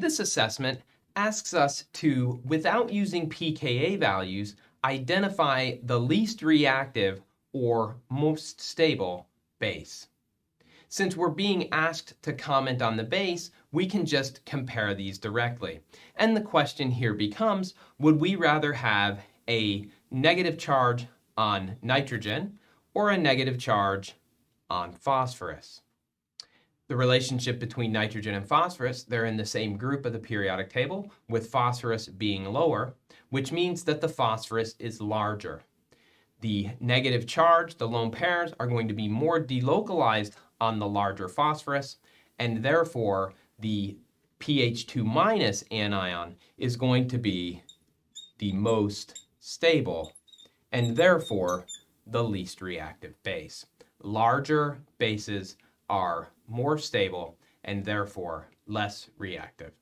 This assessment asks us to, without using pKa values, identify the least reactive or most stable base. Since we're being asked to comment on the base, we can just compare these directly. And the question here becomes, would we rather have a negative charge on nitrogen or a negative charge on phosphorus? The relationship between nitrogen and phosphorus, they're in the same group of the periodic table, with phosphorus being lower, which means that the phosphorus is larger. The negative charge, the lone pairs, are going to be more delocalized on the larger phosphorus, and therefore the pH2 minus anion is going to be the most stable, and therefore the least reactive base. Larger bases are more stable and therefore less reactive.